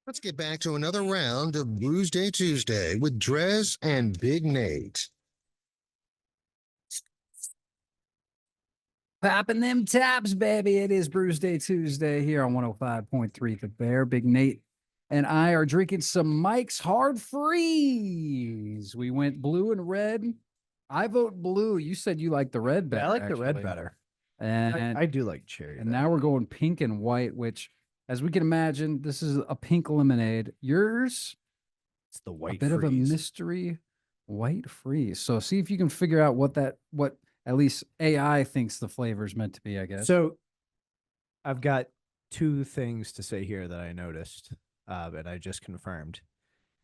Let's get back to another round of Brewsday Tuesday with DreZ and Big Nate. Popping them taps, baby. It is Brewsday Tuesday here on 105.3 The Bear. Big Nate and I are drinking some Mike's Hard Freeze. We went blue and red. I vote blue. You said you like the red better. I like the red better. And I do like cherry. And now we're going pink and white, which, as we can imagine, this is a pink lemonade. Yours, it's the white a bit freeze. of a mystery white freeze. So see if you can figure out what at least AI thinks the flavor is meant to be, I guess. So I've got two things to say here that I noticed, and I just confirmed.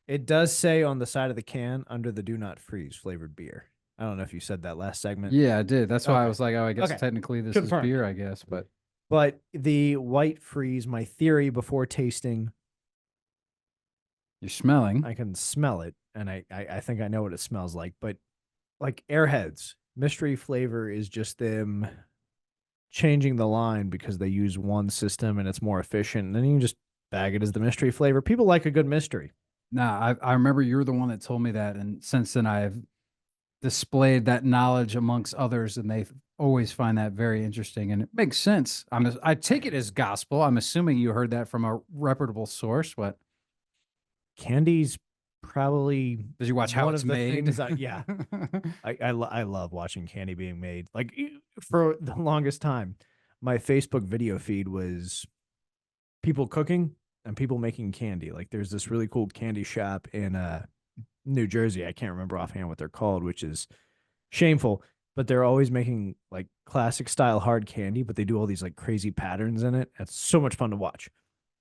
It does say on the side of the can, under the do not freeze flavored beer. I don't know if you said that last segment. Yeah, I did. That's why I was like, oh, I guess technically this Confirmed. is beer, I guess. But the white freeze, my theory before tasting, you're smelling. I can smell it, and I think I know what it smells like. But like Airheads, mystery flavor is just them changing the line because they use one system and it's more efficient. And then you can just bag it as the mystery flavor. People like a good mystery. Nah, I remember you're the one that told me that. And since then, I've displayed that knowledge amongst others, and they always find that very interesting. And it makes sense. I take it as gospel. I'm assuming you heard that from a reputable source. What? Candy's probably. Did you watch how it's made? Yeah. I love watching candy being made. Like, for the longest time, my Facebook video feed was people cooking and people making candy. Like, there's this really cool candy shop in New Jersey. I can't remember offhand what they're called, which is shameful, but they're always making like classic style hard candy, but they do all these like crazy patterns in it. It's so much fun to watch.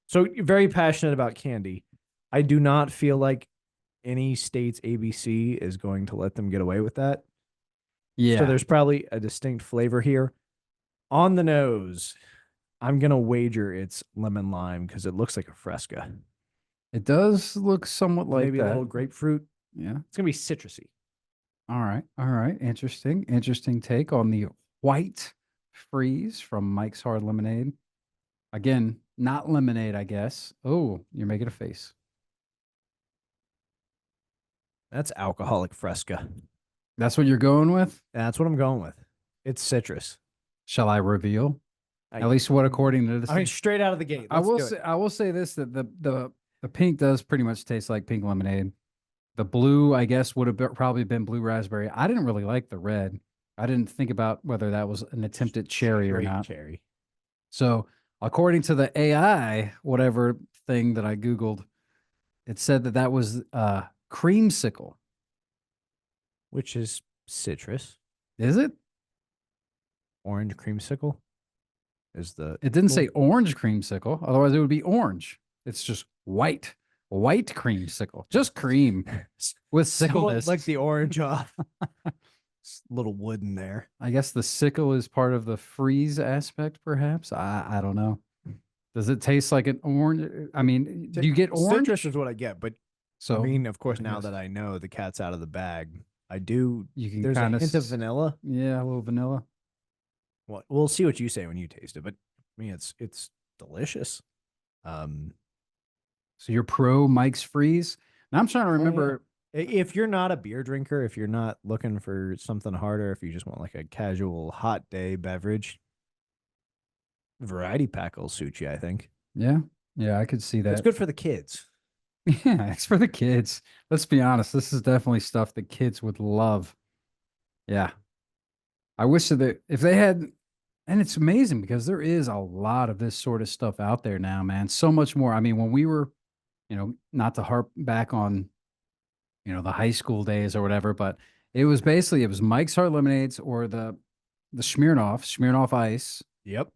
So very passionate about candy. I do not feel like any state's ABC is going to let them get away with that. Yeah. So there's probably a distinct flavor here. On the nose, I'm going to wager it's lemon lime because it looks like a Fresca. It does look somewhat like maybe that. A little grapefruit. Yeah. It's going to be citrusy. All right. All right. Interesting take on the white freeze from Mike's Hard Lemonade. Again, not lemonade, I guess. Oh, you're making a face. That's alcoholic Fresca. That's what you're going with? That's what I'm going with. It's citrus. Shall I reveal? At least what according to this. I mean, straight out of the gate. I will say this, that the pink does pretty much taste like pink lemonade. The blue, I guess, would have probably been blue raspberry. I didn't really like the red. I didn't think about whether that was an attempt at cherry or not. Cherry. So according to the AI, whatever thing that I Googled, it said that was creamsicle. Which is citrus. Is it? Orange creamsicle is the... It didn't say orange creamsicle. Otherwise, it would be orange. It's just white. White creamsicle. Just cream with sickleness. Like the orange off. Little wood in there. I guess the sickle is part of the freeze aspect, perhaps. I don't know. Does it taste like an orange? I mean, do you get orange? Citrus is what I get, but so, I mean, of course, now that I know the cat's out of the bag, I do. You can there's a hint of vanilla. Yeah, a little vanilla. Well, we'll see what you say when you taste it, but I mean, it's delicious. So you're pro Mike's Freeze? Now I'm trying to remember. If you're not a beer drinker, if you're not looking for something harder, if you just want like a casual hot day beverage, variety pack will suit you, I think. Yeah. Yeah, I could see that. It's good for the kids. Yeah, it's for the kids. Let's be honest. This is definitely stuff that kids would love. Yeah. I wish that if they had, and it's amazing because there is a lot of this sort of stuff out there now, man. So much more. I mean, when we were, not to harp back on, the high school days or whatever, but it was Mike's Hard Lemonades or the Smirnoff Ice. Yep.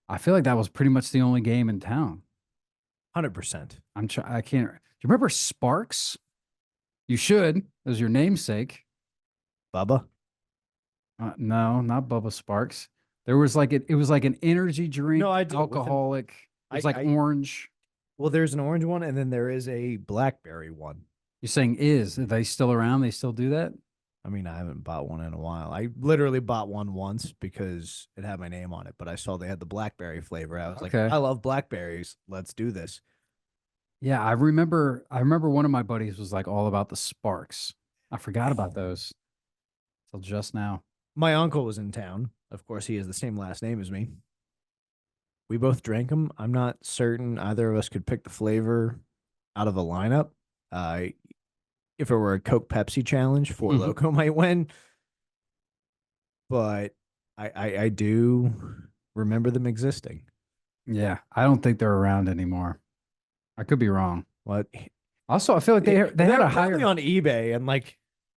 I feel like that was pretty much the only game in town. 100%. I can't. Do you remember Sparks? You should. It was your namesake. Bubba? No, not Bubba Sparks. There was it was like an energy drink. No, I do. Alcoholic. It was orange. Well, there's an orange one, and then there is a blackberry one. You're saying are they still around? They still do that? I mean, I haven't bought one in a while. I literally bought one once because it had my name on it, but I saw they had the blackberry flavor. I was like, I love blackberries. Let's do this. Yeah, I remember. I remember one of my buddies was like all about the Sparks. I forgot about those till just now. My uncle was in town. Of course, he has the same last name as me. We both drank them. I'm not certain either of us could pick the flavor out of a lineup. Uh, if it were a Coke Pepsi challenge, Four Loco might win. But I do remember them existing. Yeah, I don't think they're around anymore. I could be wrong. What Also, I feel like they had a they're higher. probably on eBay, and like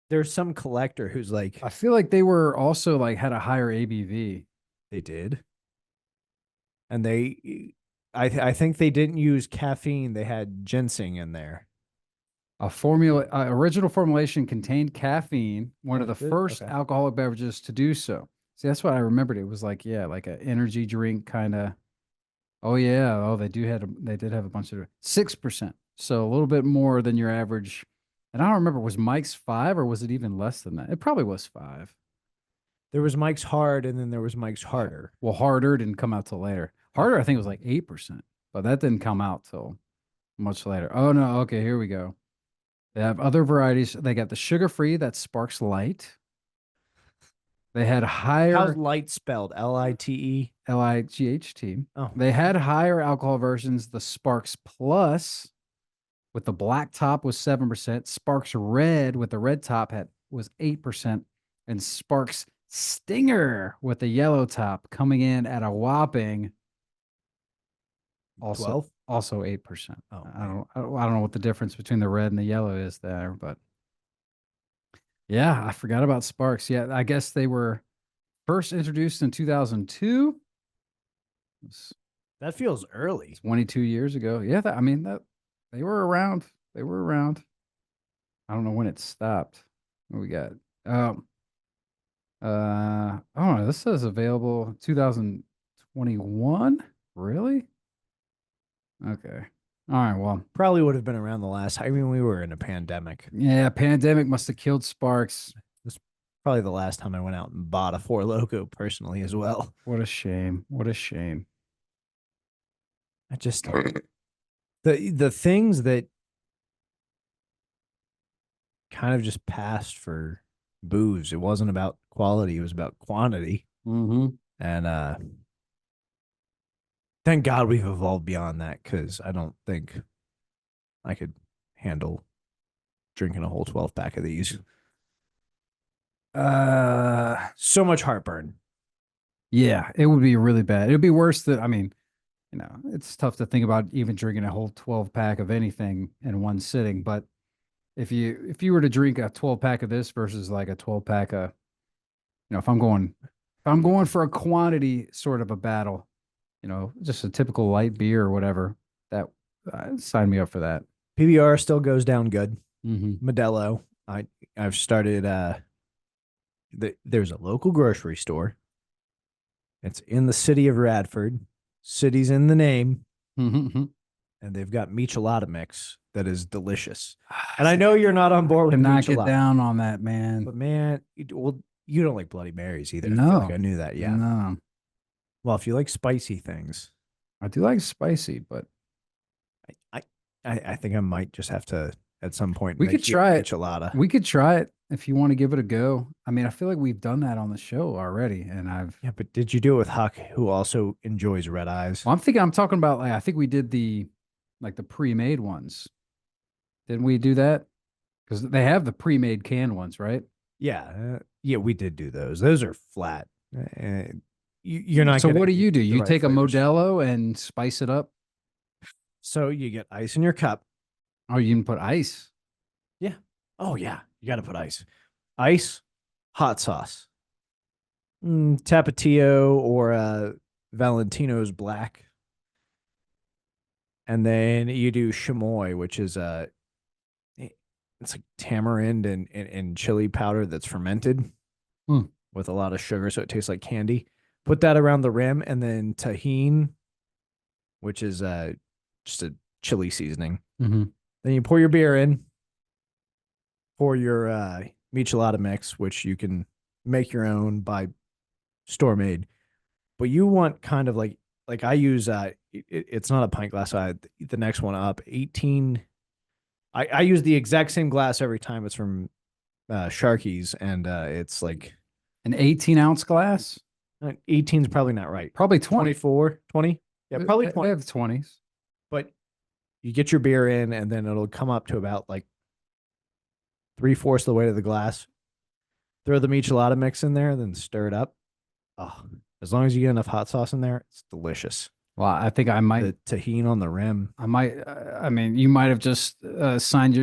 there's some collector who's like, I feel like they were also like had a higher ABV. they did, and I think they didn't use caffeine. They had ginseng in there. Original formulation contained caffeine, one of the Good. first Okay. alcoholic beverages to do so. See, that's what I remembered. It was like, yeah, like an energy drink kind of. Oh yeah. Oh, they did have a bunch of 6%. So a little bit more than your average. And I don't remember, was Mike's 5 or was it even less than that? It probably was 5. There was Mike's Hard, and then there was Mike's Harder. Well, Harder didn't come out till later. Harder, I think, was like 8%, but that didn't come out till much later. Oh no. Okay, here we go. They have other varieties. They got the sugar-free, that's Sparks Light. They had How's higher light spelled? Lite. Light. Oh, They had higher alcohol versions. The Sparks Plus with the black top was 7%. Sparks Red with the red top was 8%. And Sparks Stinger with the yellow top coming in at a whopping 12. also 8%. Oh, I don't know what the difference between the red and the yellow is there, but yeah, I forgot about Sparks. Yeah, I guess they were first introduced in 2002. It's that feels early. 22 years ago. Yeah, I mean that they were around. They were around. I don't know when it stopped. What we got? Oh, this says available 2021. Really? Okay. All right. Well, Probably would have been around the last. I mean, we were in a pandemic. yeah, pandemic must have killed Sparks. Probably the last time I went out and bought a Four Loco personally as well. What a shame. What a shame. I just the things that kind of just passed for booze. It wasn't about quality, it was about quantity. Mm-hmm. And thank God we've evolved beyond that, because I don't think I could handle drinking a whole 12 pack of these. So much heartburn. Yeah, it would be really bad. It would be worse than, I mean, you know, it's tough to think about even drinking a whole 12 pack of anything in one sitting, but if you were to drink a 12 pack of this versus like a 12 pack of, you know, if I'm going for a quantity sort of a battle, you know, just a typical light beer or whatever, that sign me up for that. PBR still goes down good. Mm-hmm. Modelo. I've started there's a local grocery store. It's in the city of Radford. City's in the name. Mm-hmm. And they've got michelada mix that is delicious. And I know you're not on board with Cannot michelada. get down on that, man. But man, you don't like Bloody Marys either. No. I feel like I knew that. Yeah. No, Well, if you like spicy things, I do like spicy, but I think I might just have to at some point. We make could try it. michelada. we could try it if you want to give it a go. I mean, I feel like we've done that on the show already, and Yeah, but did you do it with Huck, who also enjoys red eyes? well, I'm talking about like I think we did the pre-made ones. Didn't we do that? Because they have the pre-made canned ones, right? Yeah, yeah, we did do those. Those are flat. You're not. So getting what do? the You right take a flavors. Modelo and spice it up. So you get ice in your cup. Oh, you can put ice. Yeah. Oh yeah, you got to put ice, hot sauce, Tapatio or Valentino's Black, and then you do chamoy, which is it's like tamarind and chili powder that's fermented Hmm. with a lot of sugar, so it tastes like candy. Put that around the rim, and then tahine, which is just a chili seasoning. Mm-hmm. Then you pour your beer in, pour your michelada mix, which you can make your own by store made. But you want kind of like I use it's not a pint glass. The next one up, 18. I use the exact same glass every time. It's from Sharky's, and it's like An 18-ounce glass? 18 is probably not right. Probably 20. 24, 20. Yeah, probably They 20. have 20s. But you get your beer in, and then it'll come up to about like 3/4 of the way to the glass. Throw the michelada mix in there, then stir it up. Oh, as long as you get enough hot sauce in there, it's delicious. Well, I think I might. The tahini on the rim. I might. I mean, you might have just signed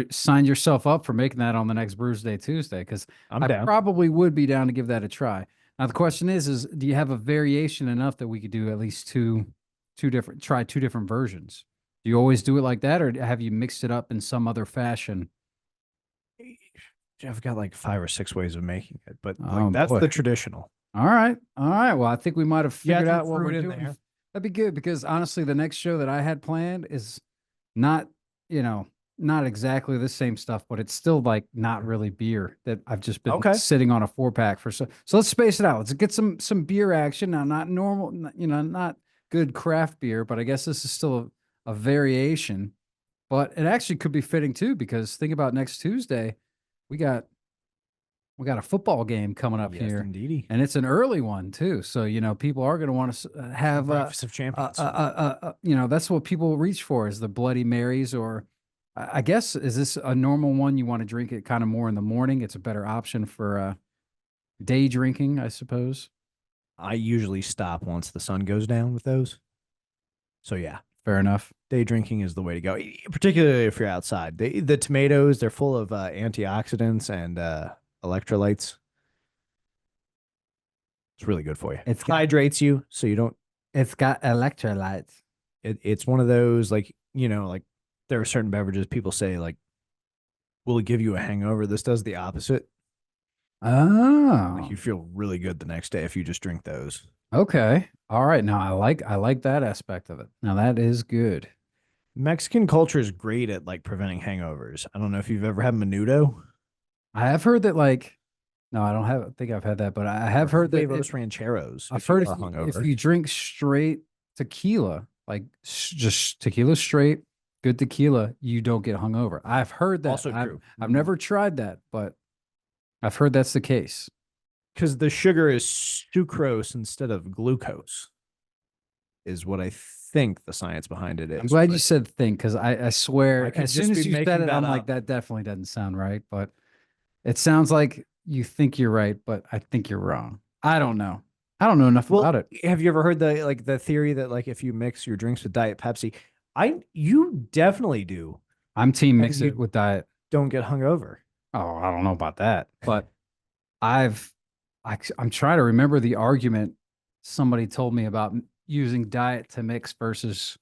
yourself up for making that on the next Brewsday Tuesday, because I'm I down. probably would be down to give that a try. Now the question is do you have a variation enough that we could do at least two different versions? Do you always do it like that, or have you mixed it up in some other fashion? I've got like 5 or 6 ways of making it, but Oh, like that's boy. the traditional. All right. Well, I think we might have You have figured some out what fruit we're in doing. there. That'd be good, because honestly, the next show that I had planned is not, not exactly the same stuff, but it's still like not really beer that I've just been Okay. sitting on a 4-pack for. So let's space it out. Let's get some beer action now. Not normal, not good craft beer, but I guess this is still a variation. But it actually could be fitting too, because think about next Tuesday, we got a football game coming up Yes, here. indeedy. And it's an early one too, so people are going to want to have Breakfast of Champions. that's what people reach for, is the Bloody Marys, or I guess, is this a normal one? You want to drink it kind of more in the morning? It's a better option for day drinking, I suppose. I usually stop once the sun goes down with those. So yeah, Fair enough. day drinking is the way to go, particularly if you're outside. The tomatoes, they're full of antioxidants and electrolytes. It's really good for you. It hydrates you, so you don't. It's got electrolytes. It's one of those, like, like there are certain beverages people say, like, will it give you a hangover? This does the opposite. Oh, Like, you feel really good the next day if you just drink those. okay. All right. Now I like that aspect of it. Now that is good. Mexican culture is great at like preventing hangovers. I don't know if you've ever had menudo. I have heard that, like, no, I think I've had that, but I have heard that Huevos rancheros. I've if you heard are if hungover. you drink straight tequila, like just tequila straight, good tequila, you don't get hungover. I've heard that. Also true. I've never tried that, but I've heard that's the case. Because the sugar is sucrose instead of glucose, is what I think the science behind it is. I'm glad you but said think, because I swear, I could as just soon as be you said making it, that I'm like, up. that definitely doesn't sound right. But it sounds like you think you're right, but I think you're wrong. I don't know. I don't know enough about it. Have you ever heard the theory that, like, if you mix your drinks with Diet Pepsi, you definitely do. I'm team and mix you- it with diet. Don't get hungover. Oh, I don't know about that, but I'm trying to remember the argument somebody told me about using diet to mix versus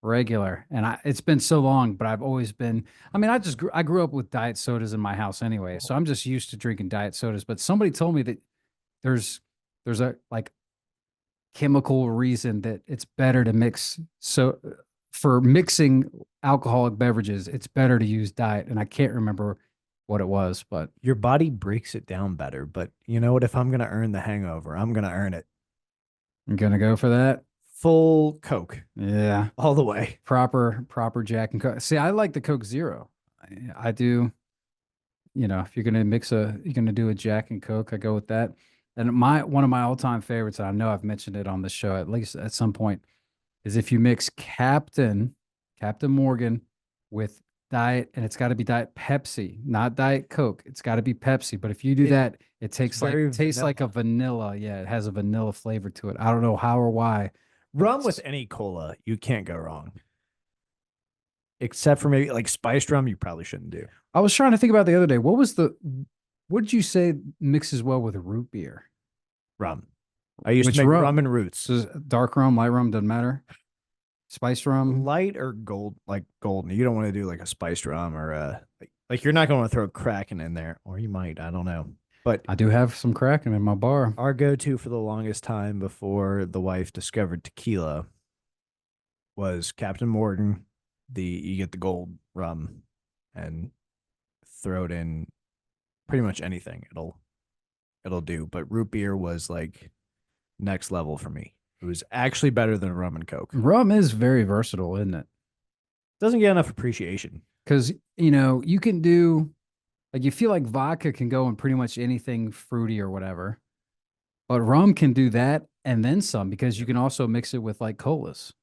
regular. And it's been so long, but I've always been, I mean, I grew up with diet sodas in my house anyway. So I'm just used to drinking diet sodas, but somebody told me that there's a like chemical reason that it's better to mix. So for mixing alcoholic beverages, it's better to use diet. And I can't remember what it was, but Your body breaks it down better. But you know what? If I'm gonna earn the hangover, I'm gonna earn it. I'm gonna go for that. Full Coke, Yeah, all the way. proper Jack and Coke. See, I like the Coke Zero. I do. If you're gonna do a Jack and Coke, I go with that. And one of my all-time favorites, and I know I've mentioned it on the show at least at some point, is if you mix Captain Morgan with diet, and it's got to be Diet Pepsi, not Diet Coke. It's got to be Pepsi. But if you do that, it tastes like a vanilla. Yeah, it has a vanilla flavor to it. I don't know how or why. Rum with any cola, you can't go wrong. Except for maybe like spiced rum, you probably shouldn't do. I was trying to think about the other day. What did you say mixes well with root beer? Rum. I used Which to make rum? rum and roots. So dark rum, light rum, doesn't matter. Spiced rum. Light or gold, like golden. You don't want to do like a spiced rum or like you're not going to throw Kraken in there, or you might. I don't know. But I do have some Kraken in my bar. our go-to for the longest time before the wife discovered tequila was Captain Morgan. You get the gold rum and throw it in pretty much anything. It'll do. But root beer was like next level for me. It was actually better than rum and Coke. Rum is very versatile, isn't it? Doesn't get enough appreciation. Because, you know, you can do, like, you feel like vodka can go in pretty much anything fruity or whatever. But rum can do that and then some because you can also mix it with like colas.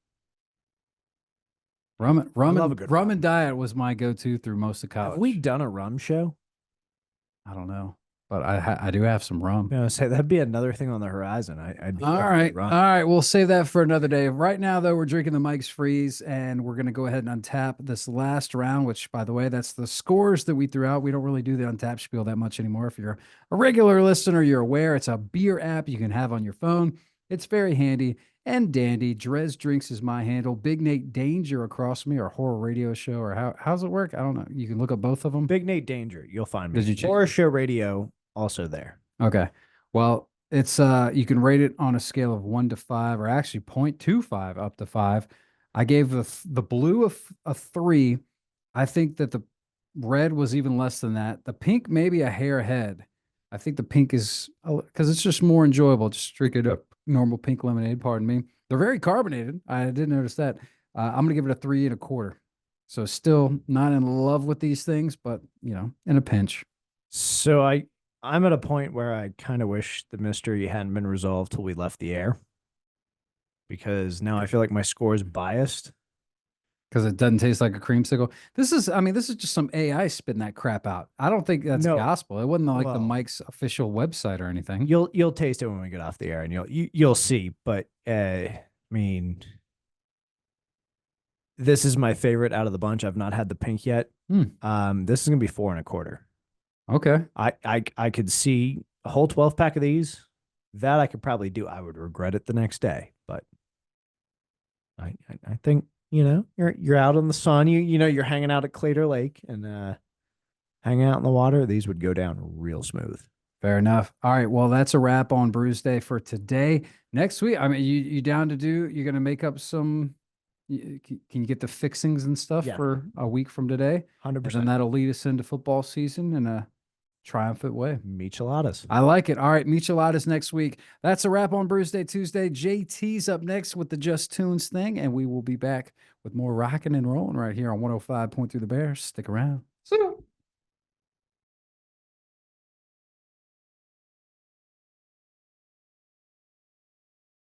Rum love a good rum. and diet was my go-to through most of college. Have we done a rum show? I don't know, but I do have some rum. Yeah, say that'd be another thing on the horizon. I'd All right, we'll save that for another day. Right now, though, we're drinking the Mike's Freeze, and we're gonna go ahead and untap this last round. Which, by the way, that's the scores that we threw out. We don't really do the untap spiel that much anymore. If you're a regular listener, you're aware it's a beer app you can have on your phone. It's very handy and dandy. DreZ Drinks is my handle. Big Nate Danger across me, or Horror Radio Show, or how's it work? I don't know. You can look up both of them. Big Nate Danger. You'll find me. Did you check? Horror Show Radio also there. Okay. Well, it's you can rate it on a scale of 1 to 5, or actually 0.25 up to 5. I gave the blue a 3. I think that the red was even less than that. The pink maybe a hair ahead. I think the pink is because it's just more enjoyable. Just drink it up. Normal pink lemonade, pardon me. They're very carbonated. I did notice that. I'm gonna give it a 3 1/4. So still not in love with these things, but you know, in a pinch. So I'm at a point where I kind of wish the mystery hadn't been resolved till we left the air, because now I feel like my score is biased. Because it doesn't taste like a creamsicle. This is just some AI spitting that crap out. I don't think that's No. gospel. It wasn't like the Well, Mike's official website or anything. You'll taste it when we get off the air, and you'll see. But I mean, this is my favorite out of the bunch. I've not had the pink yet. This is gonna be 4 1/4. Okay. I could see a whole 12 pack of these. That I could probably do. I would regret it the next day, but I think, you know, you're out in the sun. You know, you're hanging out at Claytor Lake and hanging out in the water. These would go down real smooth. Fair enough. All right. Well, that's a wrap on Brewsday for today. Next week, I mean, you down to do? You're gonna make up some. Can you get the fixings and stuff for a week from today? 100%. And then that'll lead us into football season in a triumphant way. Micheladas. I like it. All right, Micheladas next week. That's a wrap on Brewsday Tuesday. JT's up next with the Just Tunes thing, and we will be back with more rocking and rolling right here on 105.3 The Bears. Stick around.